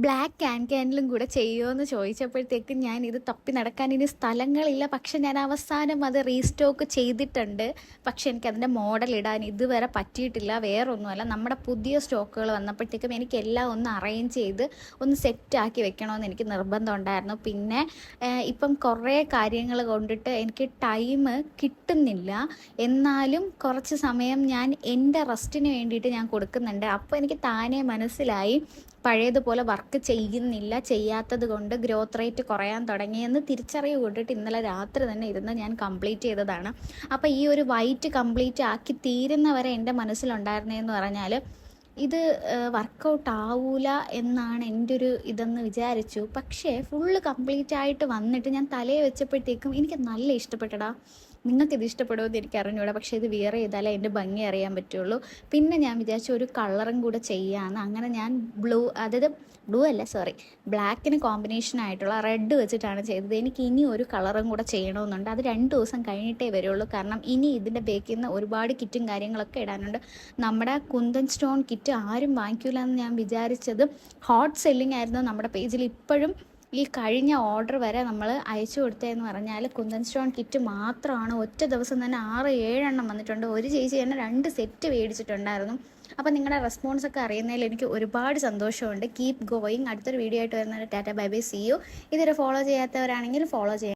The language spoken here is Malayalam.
ബ്ലാക്ക് ക്യാൻഡിലും കൂടെ ചെയ്യുമോ എന്ന് ചോദിച്ചപ്പോഴത്തേക്കും ഞാൻ ഇത് തപ്പി നടക്കാൻ ഇനി സ്ഥലങ്ങളില്ല. പക്ഷെ ഞാൻ അവസാനം അത് റീസ്റ്റോക്ക് ചെയ്തിട്ടുണ്ട്. പക്ഷെ എനിക്കതിൻ്റെ മോഡൽ ഇടാൻ ഇതുവരെ പറ്റിയിട്ടില്ല. വേറൊന്നുമല്ല, നമ്മുടെ പുതിയ സ്റ്റോക്കുകൾ വന്നപ്പോഴത്തേക്കും എനിക്കെല്ലാം ഒന്ന് അറേഞ്ച് ചെയ്ത് ഒന്ന് സെറ്റാക്കി വെക്കണമെന്ന് എനിക്ക് നിർബന്ധം ഉണ്ടായിരുന്നു. പിന്നെ ഇപ്പം കുറേ കാര്യങ്ങൾ കൊണ്ടിട്ട് എനിക്ക് ടൈം കിട്ടുന്നില്ല. എന്നാലും കുറച്ച് സമയം ഞാൻ എൻ്റെ റെസ്റ്റിന് വേണ്ടിയിട്ട് ഞാൻ കൊടുക്കുന്നുണ്ട്. അപ്പോൾ എനിക്ക് താനേ മനസ്സിലായി പഴയതുപോലെ വർക്ക് ചെയ്യുന്നില്ല, ചെയ്യാത്തത് കൊണ്ട് ഗ്രോത്ത് റേറ്റ് കുറയാൻ തുടങ്ങിയെന്ന് തിരിച്ചറിവ് കൊണ്ടിട്ട് ഇന്നലെ രാത്രി തന്നെ ഇരുന്ന് ഞാൻ കംപ്ലീറ്റ് ചെയ്തതാണ്. അപ്പോൾ ഈ ഒരു വൈറ്റ് കംപ്ലീറ്റ് ആക്കി തീരുന്നവരെ എൻ്റെ മനസ്സിലുണ്ടായിരുന്നതെന്ന് പറഞ്ഞാൽ ഇത് വർക്കൗട്ട് ആവൂല എന്നാണ് എൻ്റെ ഒരു ഇതെന്ന് വിചാരിച്ചു. പക്ഷേ ഫുള്ള് കംപ്ലീറ്റ് ആയിട്ട് വന്നിട്ട് ഞാൻ തലയെ വെച്ചപ്പോഴത്തേക്കും എനിക്ക് നല്ല ഇഷ്ടപ്പെട്ടടാ. നിങ്ങൾക്കിത് ഇഷ്ടപ്പെടുമെന്ന് എനിക്ക് അറിഞ്ഞൂടാ, പക്ഷേ ഇത് വിയർ ചെയ്താലേ എൻ്റെ ഭംഗി അറിയാൻ പറ്റുള്ളൂ. പിന്നെ ഞാൻ വിചാരിച്ചു ഒരു കളറും കൂടെ ചെയ്യാമെന്ന്. അങ്ങനെ ഞാൻ ബ്ലാക്കിന് കോമ്പിനേഷനായിട്ടുള്ള റെഡ് വെച്ചിട്ടാണ് ചെയ്തത്. എനിക്ക് ഇനി ഒരു കളറും കൂടെ ചെയ്യണമെന്നുണ്ട്. അത് 2 ദിവസം കഴിഞ്ഞിട്ടേ വരുള്ളൂ. കാരണം ഇനി ഇതിൻ്റെ ബേക്കിൽ നിന്ന് ഒരുപാട് കിറ്റും കാര്യങ്ങളൊക്കെ ഇടാനുണ്ട്. നമ്മുടെ കുന്തൻ സ്റ്റോൺ കിറ്റ് ആരും വാങ്ങിക്കില്ല എന്ന് ഞാൻ വിചാരിച്ചത് ഹോട്ട് സെല്ലിംഗ് ആയിരുന്നു നമ്മുടെ പേജിൽ. ഇപ്പോഴും ഈ കഴിഞ്ഞ ഓർഡർ വരെ നമ്മൾ അയച്ചു കൊടുത്തതെന്ന് പറഞ്ഞാൽ കുന്തൻ സ്റ്റോൺ കിറ്റ് മാത്രമാണ്. ഒറ്റ ദിവസം തന്നെ 6-7 എണ്ണം വന്നിട്ടുണ്ട്. ഒരു ചേച്ചി തന്നെ 2 സെറ്റ് മേടിച്ചിട്ടുണ്ടായിരുന്നു. അപ്പോൾ നിങ്ങളുടെ റെസ്പോൺസൊക്കെ അറിയുന്നതിൽ എനിക്ക് ഒരുപാട് സന്തോഷമുണ്ട്. Keep going. അടുത്തൊരു വീഡിയോ ആയിട്ട് വരുന്നത്. Tata bye bye, see you. ഇതുവരെ ഫോളോ ചെയ്യാത്തവരാണെങ്കിൽ ഫോളോ ചെയ്യാം.